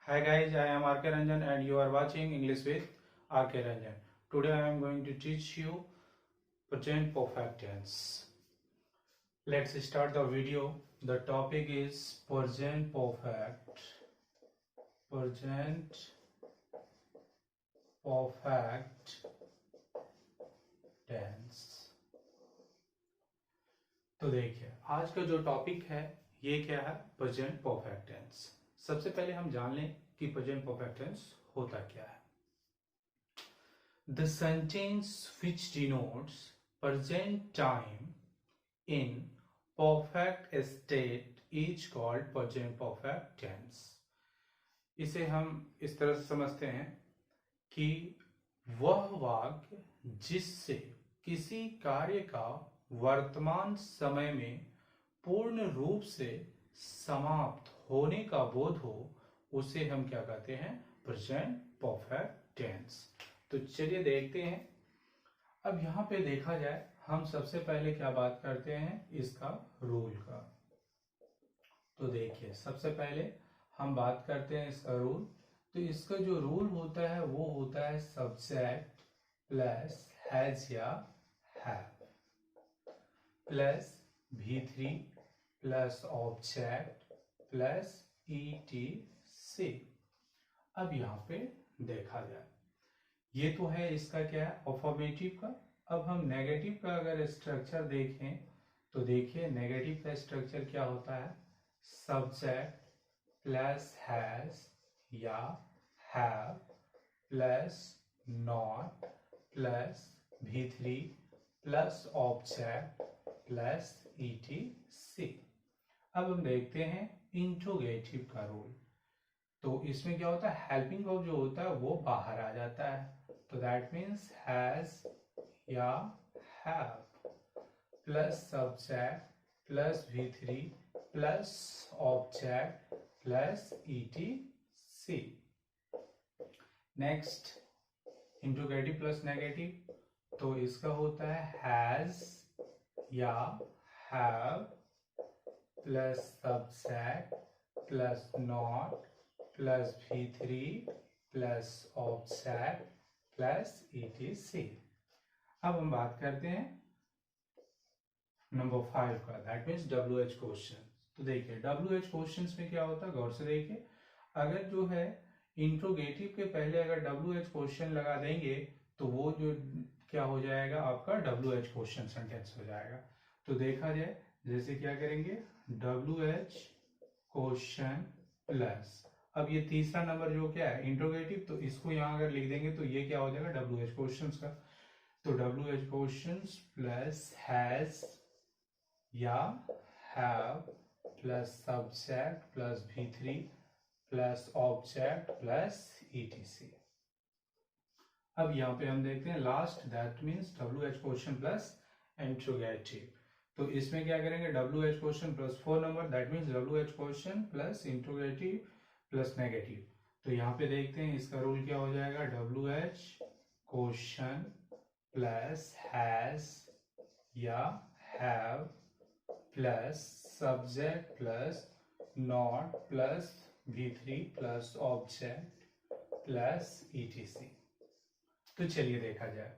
Hi guys, I am RK Ranjan and you are watching English with RK Ranjan. Today I am going to teach you present perfect tense. Let's start the video. The topic is present perfect. Present perfect tense. तो देखिए आज का जो topic है ये क्या है, present perfect tense. सबसे पहले हम जान लें कि प्रेजेंट परफेक्ट टेंस होता क्या है। The sentence which denotes present time in perfect state is called present perfect tense. इसे हम इस तरह से समझते हैं कि वह वाक्य जिससे किसी कार्य का वर्तमान समय में पूर्ण रूप से समाप्त होने का बोध हो उसे हम क्या कहते हैं, प्रेजेंट परफेक्ट टेंस। तो चलिए देखते हैं। अब यहाँ पे देखा जाए, हम सबसे पहले क्या बात करते हैं, इसका रूल का। तो देखिए सबसे पहले हम बात करते हैं इसका रूल। तो इसका जो रूल होता है वो होता है सब्जेक्ट प्लस हैज या have plus V3 plus object plus ETC। अब यहाँ पे देखा जाए, ये तो है इसका क्या है, अफर्मेटिव का। अब हम नेगेटिव का अगर स्ट्रक्चर देखें तो देखिए नेगेटिव का स्ट्रक्चर क्या होता है, सब्जेक्ट प्लस हैज या have plus not plus V3 plus object plus ETC। अब हम देखते हैं इंट्रोगेटिव का रूल। तो इसमें क्या होता है, हेल्पिंग वर्ब जो होता है वो बाहर आ जाता है। तो दैट मीन्स हैज या have plus subject plus V3 plus object plus ETC। Next interrogative plus negative, तो इसका होता है हैज या have plus subject plus not plus V3 plus object plus ETC। अब हम बात करते हैं नंबर 5 का, दैट मीन्स WH क्वेश्चन। तो देखिए WH क्वेश्चंस में क्या होता है, गौर से देखिए। अगर जो है इंट्रोगेटिव के पहले अगर WH क्वेश्चन लगा देंगे तो वो जो क्या हो जाएगा, आपका WH क्वेश्चन सेंटेंस हो जाएगा। तो देखा जाए जैसे क्या करेंगे, WH क्वेश्चन प्लस, अब ये तीसरा नंबर जो क्या है इंट्रोगेटिव, तो इसको यहां अगर लिख देंगे तो ये क्या हो जाएगा, WH क्वेश्चन का। तो WH क्वेश्चन प्लस हैज या have plus subject plus V3 plus object plus ETC। अब यहाँ पे हम देखते हैं last, that means WH question plus interrogative. तो इसमें क्या करेंगे, WH question plus 4 number, that means WH question plus interrogative plus negative. तो यहाँ पे देखते हैं इसका रूल क्या हो जाएगा, WH क्वेश्चन प्लस हैज या have plus subject plus not plus V3 plus object plus ETC। तो चलिए देखा जाए,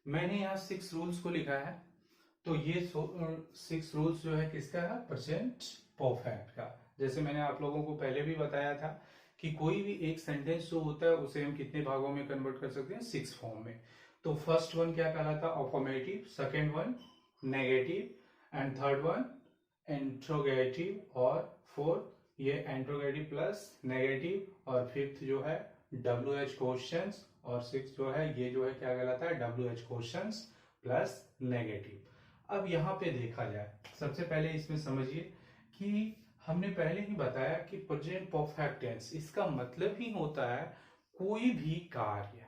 मैंने यहाँ 6 रूल्स को लिखा है। तो ये 6 रूल्स जो है किसका है, प्रेजेंट परफेक्ट का। जैसे मैंने आप लोगों को पहले भी बताया था कि कोई भी एक सेंटेंस जो होता है उसे हम कितने भागों में कन्वर्ट कर सकते हैं, 6 फॉर्म में। तो फर्स्ट वन क्या कहलाता है, affirmative, second one negative and third one interrogative और फोर्थ ये इंट्रोगेटिव प्लस नेगेटिव और फिफ्थ जो है WH क्वेश्चंस और सिक्स जो है ये जो है क्या कहलाता है, WH क्वेश्चंस प्लस नेगेटिव। अब यहाँ पे देखा जाए, सबसे पहले इसमें समझिए कि हमने पहले ही बताया कि प्रेजेंट परफेक्ट टेंस इसका मतलब ही होता है कोई भी कार्य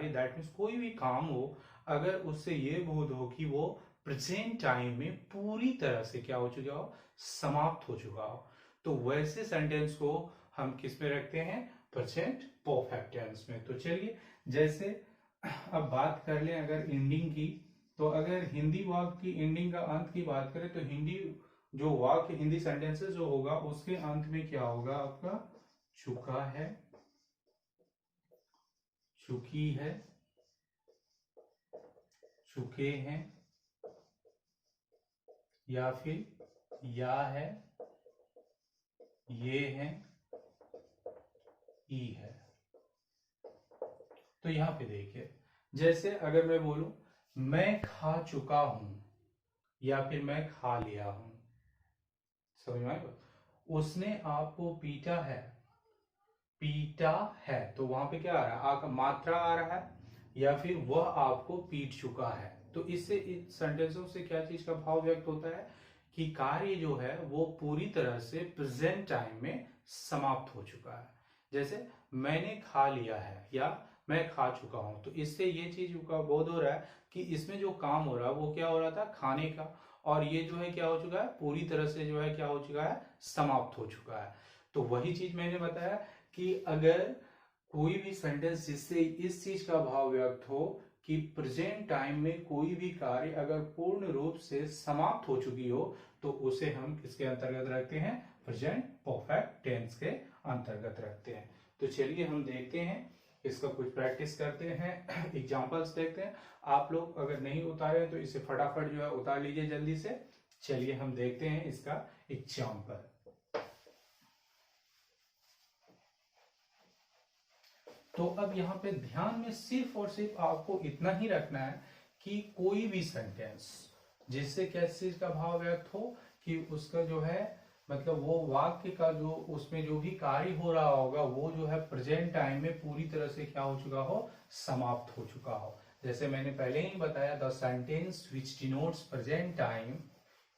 दैट मीन्स कोई भी काम हो, अगर उससे ये बोध हो कि वो प्रेजेंट टाइम में पूरी तरह से क्या हो चुका हो, समाप्त हो चुका हो, तो वैसे सेंटेंस को हम किस में रखते हैं, प्रेजेंट परफेक्ट टेंस में। तो चलिए जैसे अब बात कर लें अगर एंडिंग की, तो अगर हिंदी वाक्य की एंडिंग का अंत की बात करें तो हिंदी जो वाक्य हिंदी सेंटेंसेस जो होगा उसके अंत में क्या होगा आपका चुका है, चुकी है, चुके हैं, या फिर या है, ये है, ई है। तो यहां पे देखिए, जैसे अगर मैं बोलूं मैं खा चुका हूं या फिर मैं खा लिया हूं, समझ में आएगा? उसने आपको पीटा है, पीटा है, तो वहां पे क्या आ रहा है, आपका मात्रा आ रहा है, या फिर वह आपको पीट चुका है। तो इससे इस सेंटेंसों से क्या चीज का भाव व्यक्त होता है कि कार्य जो है वो पूरी तरह से प्रेजेंट टाइम में समाप्त हो चुका है। जैसे मैंने खा लिया है या मैं खा चुका हूं, तो इससे ये चीज का बोध हो रहा है कि इसमें जो काम हो रहा है वो क्या हो रहा था, खाने का, और ये जो है क्या हो चुका है, पूरी तरह से जो है क्या हो चुका है, समाप्त हो चुका है। तो वही चीज मैंने बताया कि अगर कोई भी सेंटेंस जिससे इस चीज का भाव व्यक्त हो कि प्रेजेंट टाइम में कोई भी कार्य अगर पूर्ण रूप से समाप्त हो चुकी हो, तो उसे हम किसके अंतर्गत रखते हैं, प्रेजेंट परफेक्ट टेंस के अंतर्गत रखते हैं। तो चलिए हम देखते हैं, इसका कुछ प्रैक्टिस करते हैं, एग्जांपल्स देखते हैं। आप लोग अगर नहीं उतारे तो इसे फटाफट जो है उतार लीजिए जल्दी से। चलिए हम देखते हैं इसका एग्जांपल। तो अब यहाँ पे ध्यान में सिर्फ और सिर्फ आपको इतना ही रखना है कि कोई भी सेंटेंस जिससे किस चीज का भाव व्यक्त हो कि उसका जो है मतलब वो वाक्य का जो उसमें जो भी कार्य हो रहा होगा वो जो है प्रेजेंट टाइम में पूरी तरह से क्या हो चुका हो, समाप्त हो चुका हो। जैसे मैंने पहले ही बताया, the sentence which denotes present time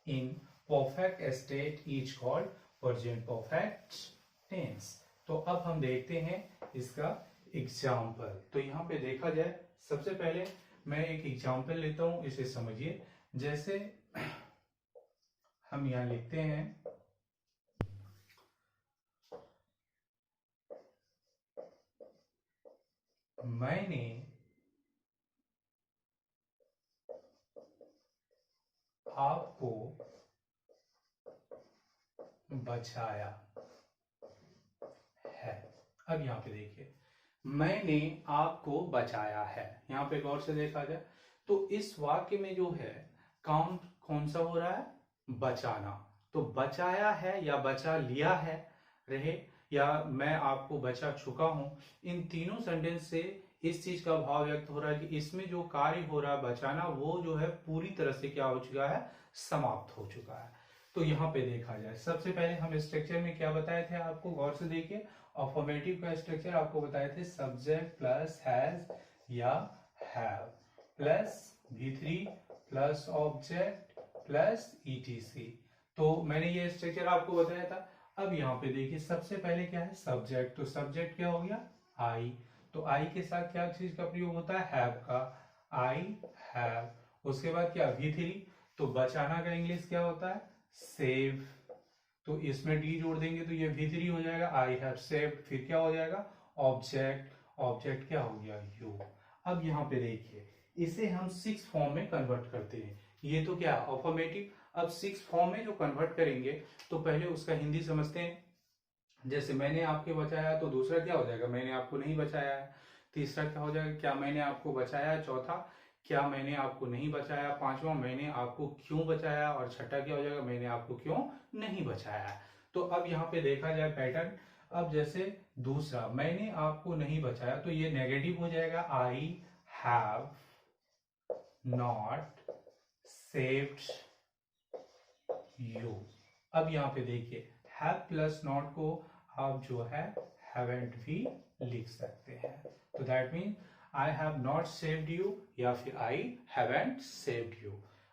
in perfect state is called present perfect tense. तो अब हम देखते हैं इसका एग्जाम्पल। तो यहाँ पे देखा जाए, सबसे पहले मैं एक एग्जाम्पल लेता हूं, इसे समझिए। जैसे हम यहाँ लिखते हैं मैंने आपको बचाया है। अब यहाँ पे देखिए, मैंने आपको बचाया है, यहाँ पे गौर से देखा जाए तो इस वाक्य में जो है काम कौन सा हो रहा है, बचाना। तो बचाया है या बचा लिया है रहे, या मैं आपको बचा चुका हूं, इन तीनों सेंटेंस से इस चीज का भाव व्यक्त हो रहा है कि इसमें जो कार्य हो रहा है बचाना, वो जो है पूरी तरह से क्या हो चुका है, समाप्त हो चुका है। तो यहाँ पे देखा जाए, सबसे पहले हम स्ट्रक्चर में क्या बताए थे आपको, गौर से देखिए। अफर्मेटिव का स्ट्रक्चर आपको बताए थे, सब्जेक्ट प्लस हैज या have plus V3 plus object plus ETC। तो मैंने ये स्ट्रक्चर आपको बताया था। अब यहाँ पे देखिए, सबसे पहले क्या है, सब्जेक्ट। तो सब्जेक्ट क्या हो गया, आई। तो आई के साथ क्या चीज का प्रयोग होता है, हैव का, आई हैव। उसके बाद क्या, V3। तो बचाना का इंग्लिश क्या होता है, सेव। तो इसमें डी जोड़ देंगे तो ये V3 हो जाएगा, आई हैव सेव्ड। फिर क्या हो जाएगा, ऑब्जेक्ट। ऑब्जेक्ट क्या हो गया, यू। अब यहाँ पे देखिए, इसे हम 6 फॉर्म में कन्वर्ट करते हैं। ये तो क्या, अफर्मेटिव। अब 6 फॉर्म में जो कन्वर्ट करेंगे तो पहले उसका हिंदी समझते हैं। जैसे मैंने आपके बचाया, तो दूसरा क्या हो जाएगा, मैंने आपको नहीं बचाया है। तीसरा क्या हो जाएगा, क्या मैंने आपको बचाया है। चौथा, क्या मैंने आपको नहीं बचाया। पांचवा, मैंने आपको क्यों बचाया। और छठा क्या हो जाएगा, मैंने आपको क्यों नहीं बचाया है। तो अब यहाँ पे देखा जाए पैटर्न। अब जैसे दूसरा, मैंने आपको नहीं बचाया, तो ये नेगेटिव हो जाएगा, आई हैव नॉट सेव्ड यू। अब यहाँ पे देखिए, हैव प्लस नॉट को आप जो है हैवेंट भी लिख सकते हैं। तो that mean I have not saved you या फिर आई हैवेंट सेव्ड यू।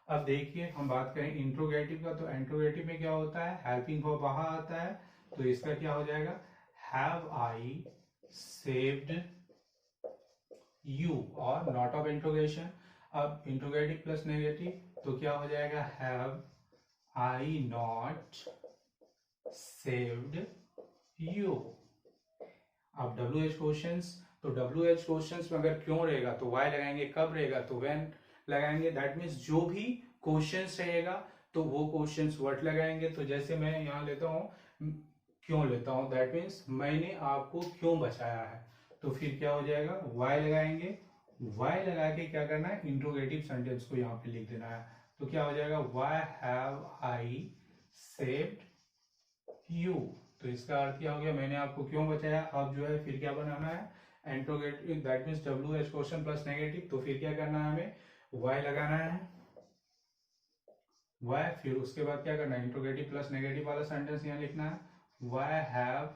अब देखिए, हम बात करें इंट्रोगेटिव का, तो इंट्रोगेटिव में क्या होता है, हेल्पिंग वर्ब वहां आता है। तो इसका क्या हो जाएगा, हैव आई सेव्ड यू, और नॉट ऑफ इंट्रोगेशन। अब इंट्रोगेटिव प्लस नेगेटिव तो क्या हो जाएगा, have I not saved you. अब WH क्वेश्चंस, तो WH क्वेश्चंस में अगर क्यों रहेगा तो वाई लगाएंगे, कब रहेगा तो व्हेन लगाएंगे। दैट मीन्स जो भी क्वेश्चंस रहेगा तो वो क्वेश्चंस व्हाट लगाएंगे। तो जैसे मैं यहाँ लेता हूँ क्यों लेता हूँ, दैट मीन्स मैंने आपको क्यों बचाया है, तो फिर क्या हो जाएगा वाई लगाएंगे। वाई लगा के क्या करना है, इंट्रोगेटिव सेंटेंस को यहाँ पे लिख देना है। तो क्या हो जाएगा, why have I saved you. तो इसका अर्थ क्या हो गया, मैंने आपको क्यों बचाया। अब जो है फिर क्या बनाना है, interrogative, that means W H question plus negative. तो फिर क्या करना है, हमें वाई लगाना है, वाई, फिर उसके बाद क्या करना है, इंट्रोगेटिव प्लस नेगेटिव वाला सेंटेंस यहाँ लिखना है, why have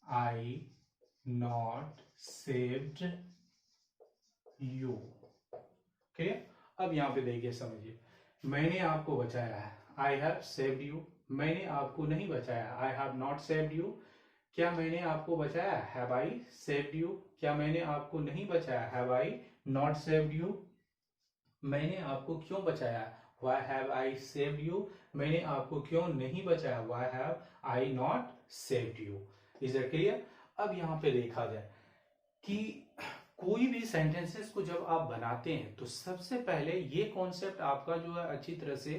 I not saved you. Clear. अब यहाँ पे देखिए समझिए, मैंने आपको बचाया है, आई हैव सेव्ड यू। मैंने आपको नहीं बचाया, आई हैव नॉट सेव्ड यू। क्या मैंने आपको बचाया, हैव आई सेव्ड यू। क्या मैंने आपको नहीं बचाया, have I not saved you. मैंने आपको क्यों बचाया, why have I saved you। मैंने आपको क्यों नहीं बचाया, why have I not saved you। Is it clear. अब यहाँ पे देखा जाए कि कोई भी सेंटेंसेस को जब आप बनाते हैं तो सबसे पहले ये कॉन्सेप्ट आपका जो है अच्छी तरह से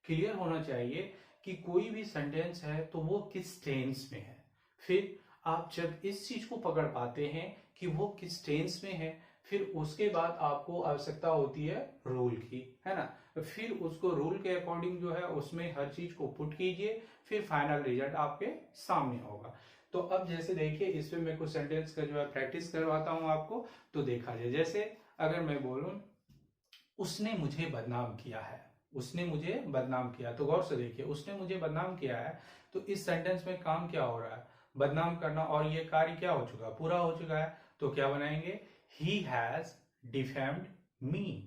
क्लियर होना चाहिए कि कोई भी सेंटेंस है तो वो किस टेंस में है। फिर आप जब इस चीज को पकड़ पाते हैं कि वो किस टेंस में है, फिर उसके बाद आपको आवश्यकता होती है रूल की, है ना। फिर उसको रूल के अकॉर्डिंग जो है उसमें हर चीज को पुट कीजिए, फिर फाइनल रिजल्ट आपके सामने होगा। तो अब जैसे देखिए इस पे मैं कुछ सेंटेंस का जो है प्रैक्टिस करवाता हूं आपको। तो देखा जाए, जैसे अगर मैं बोलूं उसने मुझे बदनाम किया है, उसने मुझे बदनाम किया, तो गौर से देखिए उसने मुझे बदनाम किया है। तो इस सेंटेंस में काम क्या हो रहा है, बदनाम करना, और ये कार्य क्या हो चुका है, पूरा हो चुका है। तो क्या बनाएंगे, ही हैज डिफेम्ड मी।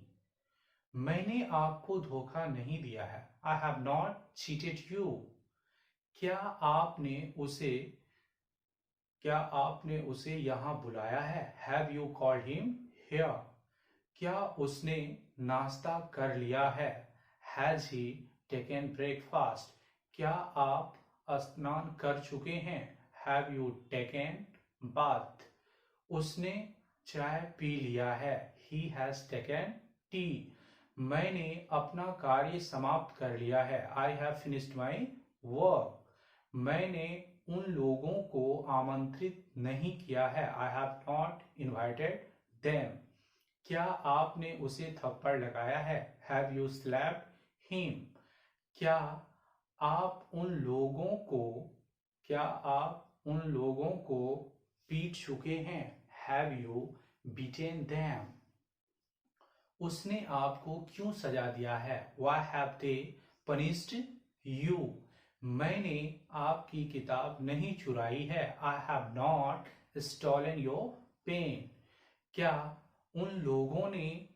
मैंने आपको धोखा नहीं दिया है, I have not cheated you. क्या आपने उसे क्या आपने उसे यहां बुलाया है, have you called him here. क्या उसने नाश्ता कर लिया है, हैज ही टेकन ब्रेकफास्ट। क्या आप स्नान कर चुके हैं, हैव यू टेकन बाथ। उसने चाय पी लिया है, ही हैज टेकन टी। मैंने अपना कार्य समाप्त कर लिया है, I have finished my work. मैंने उन लोगों को आमंत्रित नहीं किया है, I have not invited them. क्या आपने उसे थप्पड़ लगाया है, हैव यू स्लैप्ड हिम। क्या आप उन लोगों को क्या आप उन लोगों को पीट चुके हैं, हैव यू बीटेन देम। उसने आपको क्यों सजा दिया है, why have they punished you. मैंने आपकी किताब नहीं चुराई है, I have not stolen your pen. क्या उन लोगों ने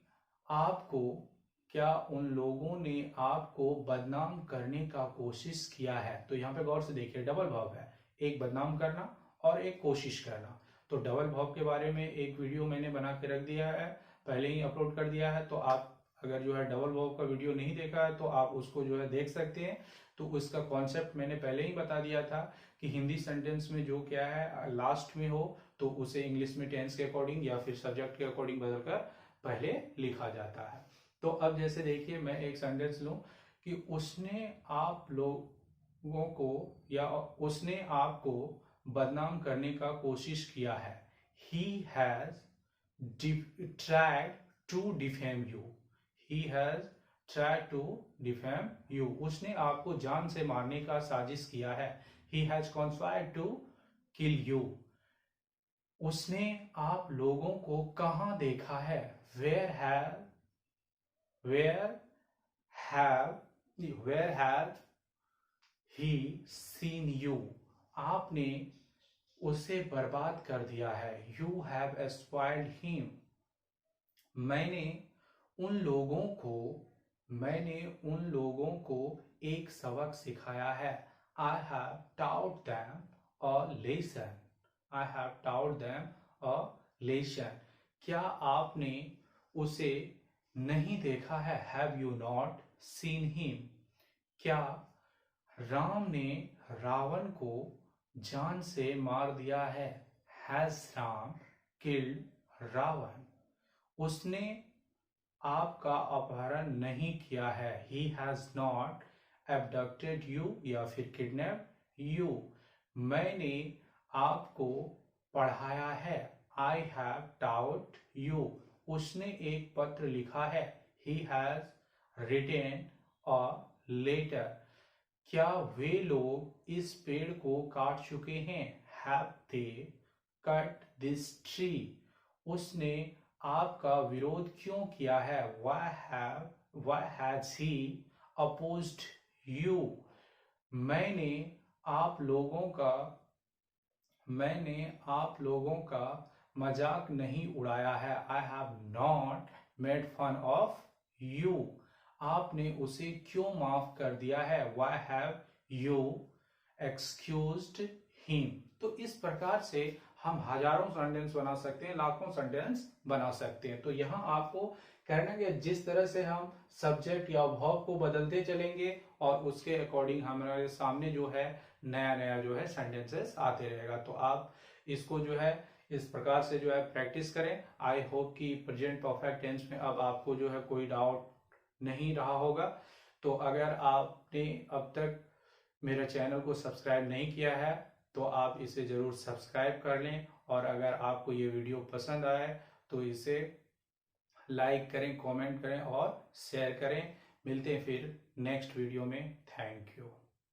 आपको क्या उन लोगों ने आपको बदनाम करने का कोशिश किया है। तो यहाँ पे गौर से देखिए डबल वर्ब है, एक बदनाम करना और एक कोशिश करना। तो डबल वर्ब के बारे में एक वीडियो मैंने बना के रख दिया है, पहले ही अपलोड कर दिया है। तो आप अगर जो है डबल वर्ब का वीडियो नहीं देखा है तो आप उसको जो है देख सकते हैं। तो उसका कॉन्सेप्ट मैंने पहले ही बता दिया था कि हिंदी सेंटेंस में जो क्या है लास्ट में हो तो उसे इंग्लिश में टेंस के अकॉर्डिंग या फिर सब्जेक्ट के अकॉर्डिंग बदलकर पहले लिखा जाता है। तो अब जैसे देखिए मैं एक सेंटेंस लूं कि उसने आप लोगों को या उसने आपको बदनाम करने का कोशिश किया है, he has tried to defame you। he has tried to defame you। उसने आपको जान से मारने का साजिश किया है, he has conspired to kill you। उसने आप लोगों को कहां देखा है, where have he seen you। आपने उसे बर्बाद कर दिया है, you have spoiled him। मैंने उन लोगों को एक सबक सिखाया है, I have taught them a lesson। I have taught them a lesson। क्या आपने उसे नहीं देखा है, have you not seen him। क्या राम ने रावण को जान से मार दिया है, has राम killed रावण। उसने आपका अपहरण नहीं किया है, he has not abducted you या फिर किडनैप यू। मैंने आपको पढ़ाया है, आई हैव टाउट यू। उसने एक पत्र लिखा है, he has written a letter. क्या वे लोग इस पेड़ को काट चुके हैं, have they cut this tree. उसने आपका विरोध क्यों किया है, why has he opposed you। मैंने आप लोगों का मजाक नहीं उड़ाया है, I have not made fun of you. आपने उसे क्यों माफ कर दिया है, why have you excused him. तो इस प्रकार से हम हजारों सेंटेंस बना सकते हैं, लाखों सेंटेंस बना सकते हैं। तो यहाँ आपको कहना कि जिस तरह से हम सब्जेक्ट या वर्ब को बदलते चलेंगे और उसके अकॉर्डिंग हमारे सामने जो है नया नया जो है सेंटेंसेस आते रहेगा। तो आप इसको जो है इस प्रकार से जो है प्रैक्टिस करें। आई होप कि प्रेजेंट परफेक्ट टेंस में अब आपको जो है कोई डाउट नहीं रहा होगा। तो अगर आपने अब तक मेरे चैनल को सब्सक्राइब नहीं किया है तो आप इसे जरूर सब्सक्राइब कर लें, और अगर आपको ये वीडियो पसंद आए तो इसे लाइक करें, कमेंट करें और शेयर करें। मिलते हैं फिर नेक्स्ट वीडियो में। Thank you.